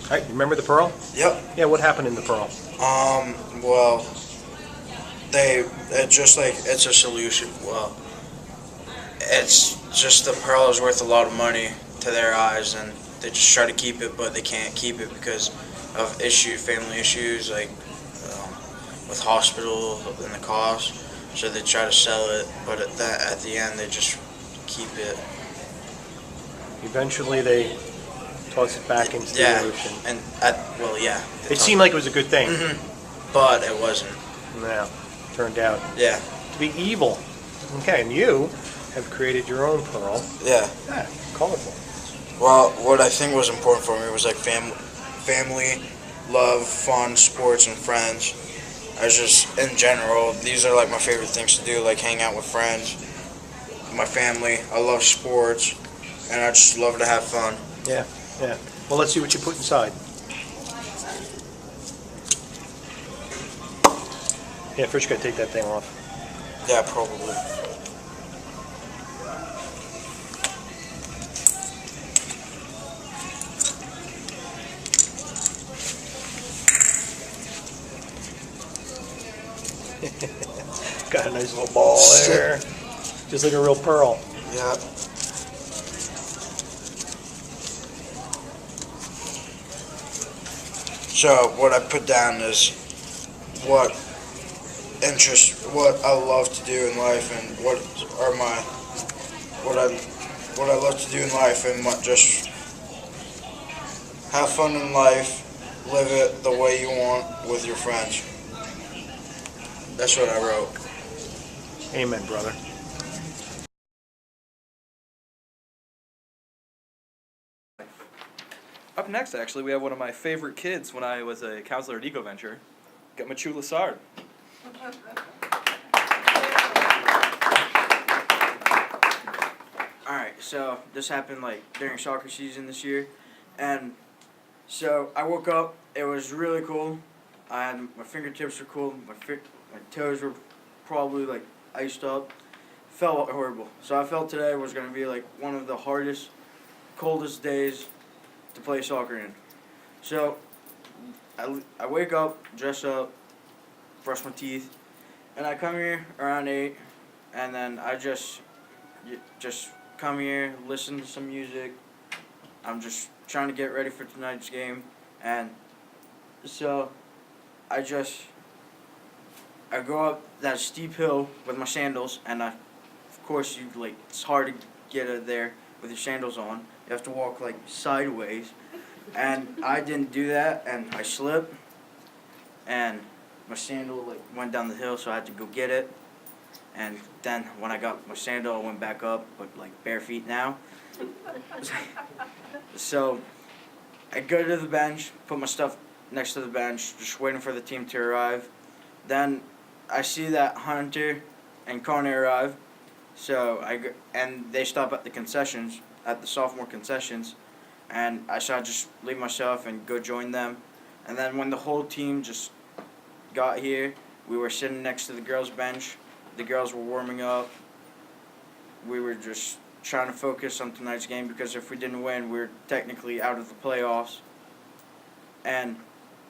All right, remember the pearl? Yep. Yeah, what happened in the pearl? Well, it's just like it's a solution. Well, it's just the pearl is worth a lot of money to their eyes, and they just try to keep it, but they can't keep it because of family issues, like um, with hospital and the cost. So they try to sell it, but at the end they just keep it. Eventually, they toss it back into the Yeah, ocean. and yeah. It seemed like it was a good thing. But it wasn't. Now, turned out Yeah, to be evil. Okay, and you have created your own pearl. yeah. Yeah, colorful. Well, what I think was important for me was like family, love, fun, sports, and friends. I was just in general. These are like my favorite things to do, like hang out with friends, my family. I love sports, and I just love to have fun. Yeah, yeah. Well, let's see what you put inside. Yeah, first you gotta take that thing off. Yeah, probably. Got a nice little ball there. Just like a real pearl. Yeah. So what I put down is what what I love to do in life, and what I what I love to do in life, and what just have fun in life, live it the way you want with your friends. That's what I wrote. Amen, brother. Up next, actually, we have one of my favorite kids when I was a counselor at EcoVenture. Got Mathieu Symposium. Alright, so this happened like during soccer season this year, and so I woke up, it was really cold. My fingertips were cold, my toes were probably like iced up. Felt horrible. So I felt today was going to be like one of the hardest, coldest days to play soccer in. So I wake up, dress up, brush my teeth, and I come here around 8, and then I just come here, listen to some music. I'm just trying to get ready for tonight's game, and so I go up that steep hill with my sandals, and of course it's hard to get it there with your sandals on. You have to walk like sideways, and I didn't do that, and I slipped, and my sandal like went down the hill, so I had to go get it. And then when I got my sandal, I went back up, but like bare feet now. So I go to the bench, put my stuff next to the bench, just waiting for the team to arrive. Then I see that Hunter and Connor arrive, so and they stop at the concessions, at the sophomore concessions, and I just leave myself and go join them. And then when the whole team just got here, we were sitting next to the girls' bench. The girls were warming up. We were just trying to focus on tonight's game because if we didn't win, we were technically out of the playoffs. And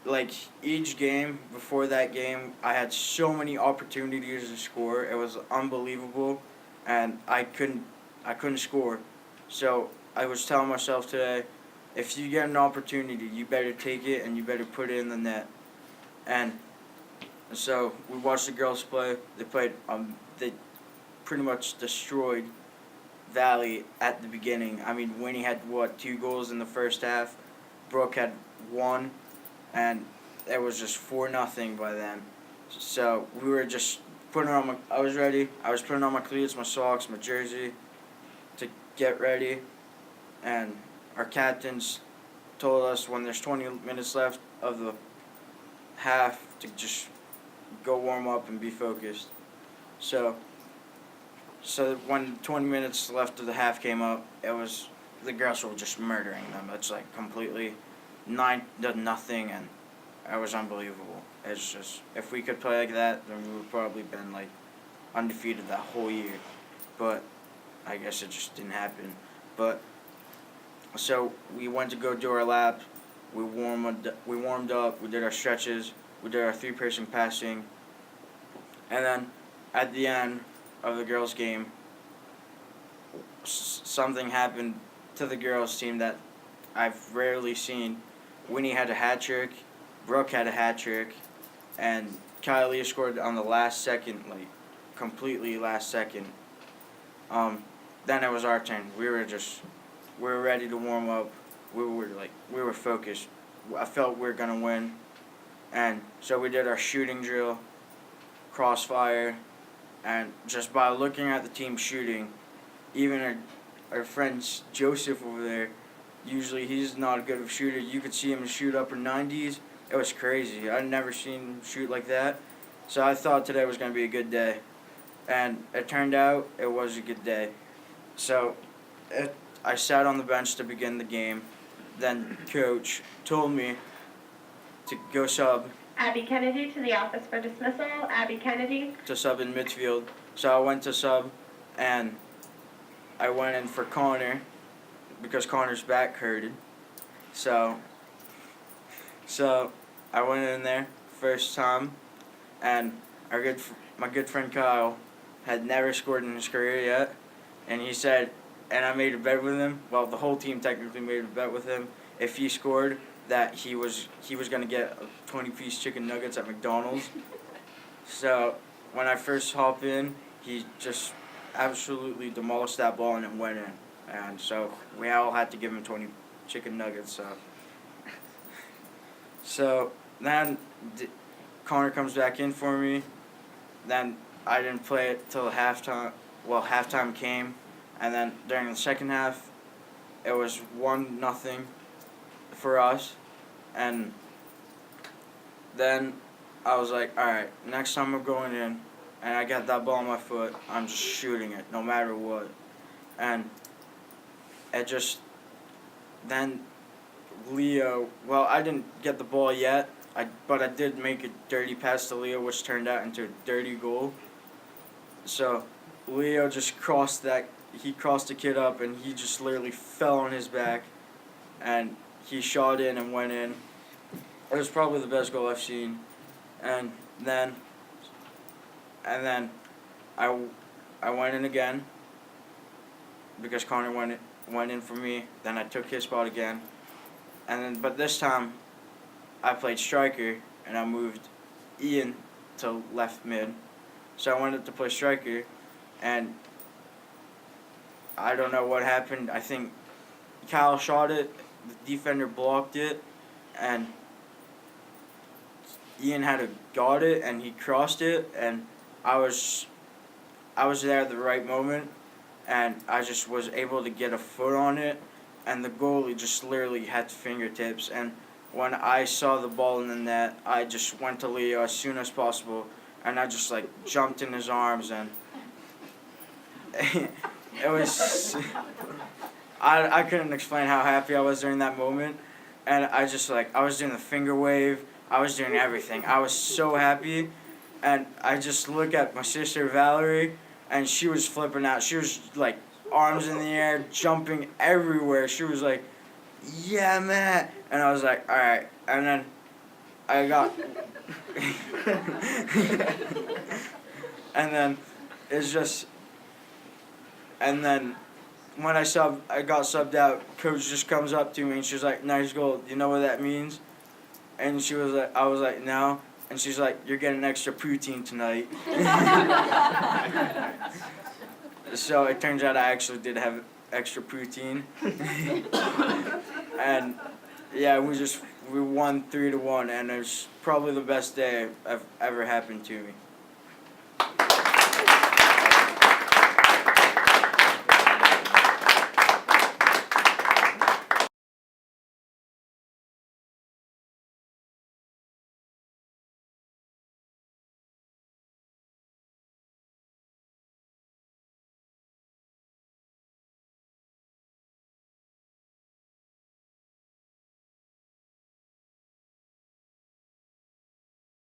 like each game before that game, I had so many opportunities to score. It was unbelievable, and I couldn't score. So I was telling myself today, if you get an opportunity, you better take it and you better put it in the net. And so we watched the girls play. They played. They pretty much destroyed Valley at the beginning. I mean, Winnie had 2 goals in the first half. Brooke had 1, and it was just 4-0 by then. So we were just putting on my. I was ready. I was putting on my cleats, my socks, my jersey, to get ready, and our captains told us when there's 20 minutes left of the half to just go warm up and be focused. So when 20 minutes left of the half came up, the girls were just murdering them. It's like completely 9-0, and it was unbelievable. It's just, if we could play like that, then we would probably been like undefeated that whole year. But I guess it just didn't happen. But so we went to go do our lap, We warmed up. We did our stretches. We did our 3-person passing. And then at the end of the girls' game, something happened to the girls' team that I've rarely seen. Winnie had a hat trick, Brooke had a hat trick, and Kylie scored on the last second, like completely last second. Then it was our turn. We were ready to warm up. We were focused. I felt we were gonna win, and so we did our shooting drill, crossfire, and just by looking at the team shooting, even our friend Joseph over there, usually he's not a good of a shooter. You could see him shoot upper 90s. It was crazy. I'd never seen him shoot like that. So I thought today was going to be a good day. And it turned out it was a good day. So I sat on the bench to begin the game. Then coach told me to go sub. Abby Kennedy to the office for dismissal. Abby Kennedy. To sub in midfield. So I went to sub, and I went in for Connor because Connor's back hurted. So I went in there first time, and my good friend Kyle had never scored in his career yet, and he said, and I made a bet with him. Well, the whole team technically made a bet with him. If he scored, that he was gonna get 20-piece chicken nuggets at McDonald's. So when I first hopped in, he just absolutely demolished that ball and it went in. And so we all had to give him 20 chicken nuggets. So then Connor comes back in for me. Then I didn't play it till halftime. Well, halftime came, and then during the second half, it was 1-0 for us. And then I was like, all right, next time I'm going in, and I got that ball on my foot, I'm just shooting it, no matter what. And it just, then Leo, well, I didn't get the ball yet, but I did make a dirty pass to Leo, which turned out into a dirty goal. So Leo just crossed the kid up, and he just literally fell on his back, and he shot in and went in. It was probably the best goal I've seen. And then I went in again because Connor went in for me. Then I took his spot again. But this time I played striker, and I moved Ian to left mid. So I went up to play striker, and I don't know what happened. I think Kyle shot it, the defender blocked it, and Ian got it, and he crossed it, and I was there at the right moment, and I just was able to get a foot on it, and the goalie just literally had fingertips. And when I saw the ball in the net, I just went to Leo as soon as possible, and I just jumped in his arms, and it was I couldn't explain how happy I was during that moment, and I was doing the finger wave, I was doing everything. I was so happy, and I just look at my sister Valerie, and she was flipping out. She was arms in the air, jumping everywhere. She was like, "Yeah, man!" And I was like, "All right." And then I got, and then it's just, and then when I got subbed out. Coach just comes up to me and she's like, "Nice goal. Do you know what that means?" And I was like, "No." And she's like, "You're getting extra poutine tonight." So it turns out I actually did have extra poutine. And yeah, we won 3-1, and it was probably the best day I've ever happened to me.